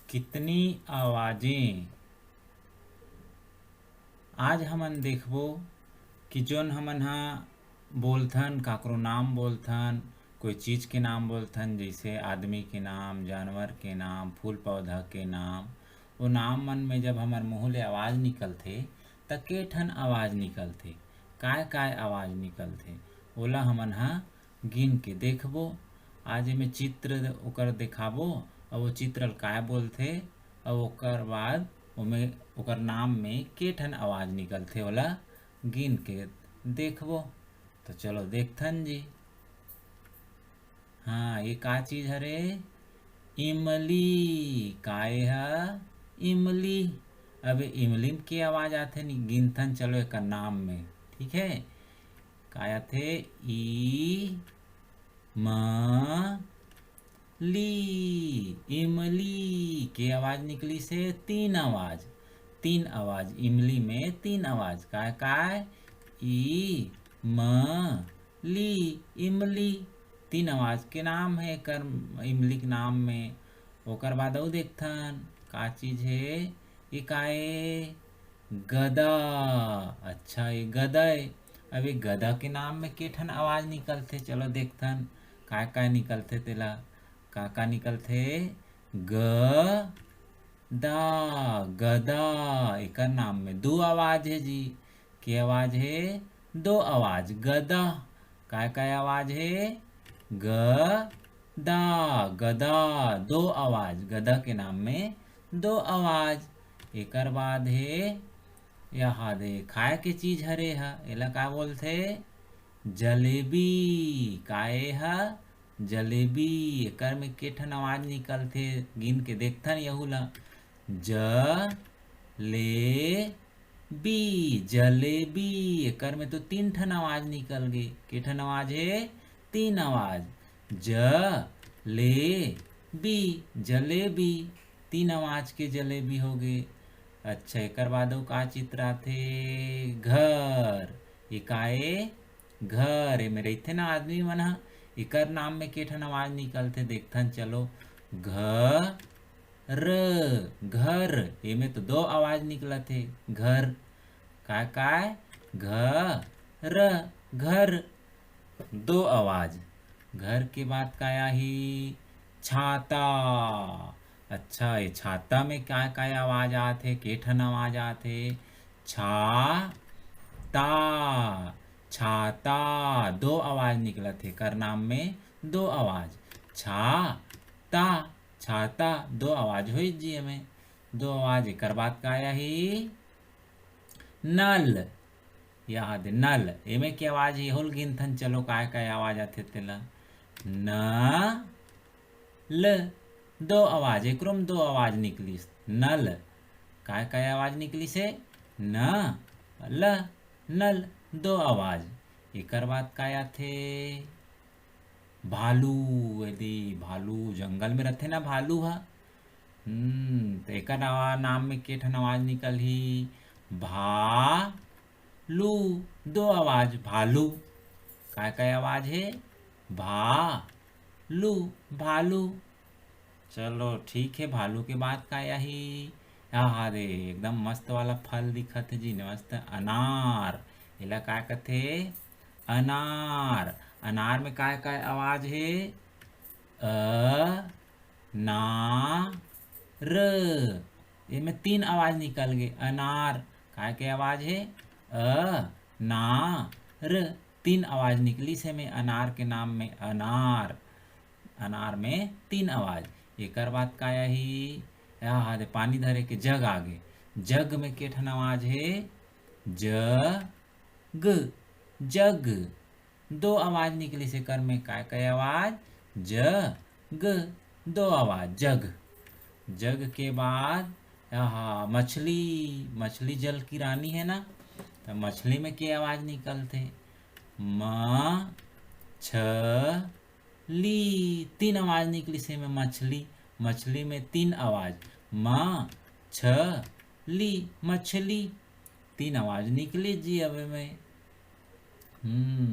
कितनी आवाजें। आज हमन देखबो कि जोन हमन हा बोलथन, काकरो नाम बोलथन, कोई चीज़ के नाम बोलथन, जैसे आदमी के नाम, जानवर के नाम, फूल पौधा के नाम। वो नाम मन में जब हमर मुँह ले आवाज़ निकलथे त के ठन आवाज़ निकलथे, काय काय आवाज़ निकलथे, ओला हमन हा गिन के देखबो। आज एमे चित्र ओकर देखाबो और वो चित्र ल काय बोलथे और ओकर बाद ओमे ओकर नाम में के ठन आवाज़ निकलथे ओला गिन के देखबो। तो चलो देखथन जी। हाँ, ये का चीज हरे? इमली। काय है? इमली। अब इमली में के आवाज आथे नी गिनथन, चलो एक नाम में। ठीक है, काय आथे? ई म ली। इमली के आवाज निकली से तीन आवाज। तीन आवाज इमली में, तीन आवाज। काय काय? ई म ली। इमली तीन आवाज के नाम है कर इमली के नाम में। ओकर बाद अउ देखथन का चीज है? ये काय? गदा। अच्छा, ये गदा है। अब ये गदा के नाम में के ठन आवाज निकलथे, चलो देखथन काय काय निकलथे तेला। का निकलथे? ग दा। गदा। एकर नाम में दो आवाज है जी। के आवाज है? दो आवाज। गदा। काय काय आवाज है? ग दा। गदा दो आवाज। गदा के नाम में दो आवाज। एकर बाद है यहाँ दे खाए के चीज हरे हा, एला का बोलथे? जलेबी। काय हा? जलेबी। एकर में के ठन आवाज निकलथे गिन के देखथन यहू ला। ज ले बी। जलेबी। एकर में तो तीन ठन आवाज निकल गए। के ठन आवाज है? तीन आवाज। ज ले बी। जलेबी। तीन आवाज के जलेबी हो गए। अच्छा, एकर बाद अउ का चित्र आथे? घर। ये काए? घर। एमे रहिथे ना आदमी मन ह। एकर नाम में के ठन आवाज निकलथे देखथन चलो। र। घर। एमे तो दो आवाज निकलथे। घर। काय काय? र। घर दो आवाज। घर के बाद काय आही? छाता। अच्छा, ये छाता में क्या काय आवाज आथे, के ठन आवाज आथे? छा ता। छाता दो आवाज निकलथे कर नाम में, दो आवाज। छा ता। छाता दो आवाज हुई जी हमें, दो आवाज। एकर बाद काय आही? नल। याद है, नल। एमे की आवाज ही होल गिनथन चलो काय काय आवाज आथे तेला। न ल। दो आवाज। एकरो में दो आवाज निकलिस। नल। काय काय आवाज निकली से? न ल। नल दो आवाज। एकर बाद काय आथे? भालू। यदि भालू जंगल में रहथे ना भालू हा। तो एकर नाम में के ठन आवाज निकलही? भा लू। दो आवाज। भालू। काय काय आवाज है? भा लू। भालू। चलो ठीक है, भालू के बाद काय आही? हाँ रे, एकदम मस्त वाला फल दिखत है जी, मस्त अनार। एला काय कथे? अनार। अनार में काय काय आवाज है? अ ना र। इनमें तीन आवाज निकल गए। अनार। काय के आवाज है? ना र। तीन आवाज निकली से में अनार के नाम में। अनार। अनार में तीन आवाज। एकर बाद काय आही? यहाँ दे पानी धरे के जग आगे। जग में के ठन आवाज है? जग। जग दो आवाज निकली से कर में। काय काय आवाज? जग दो आवाज। जग। जग के बाद यहाँ मछली। मछली जल की रानी है ना, तो मछली में के आवाज निकलते? म छ ली। तीन आवाज निकली से में मछली। मछली में तीन आवाज। म छ ली। मछली। तीन आवाज निकली जी अब में।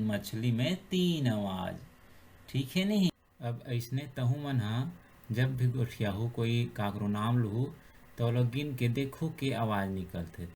मछली में तीन आवाज। ठीक है नहीं? अब ऐसने तहु मन हा जब भी गोठियाहू कोई काकरो नाम लूँ तो लोग गिन के देखू के आवाज़ निकलते।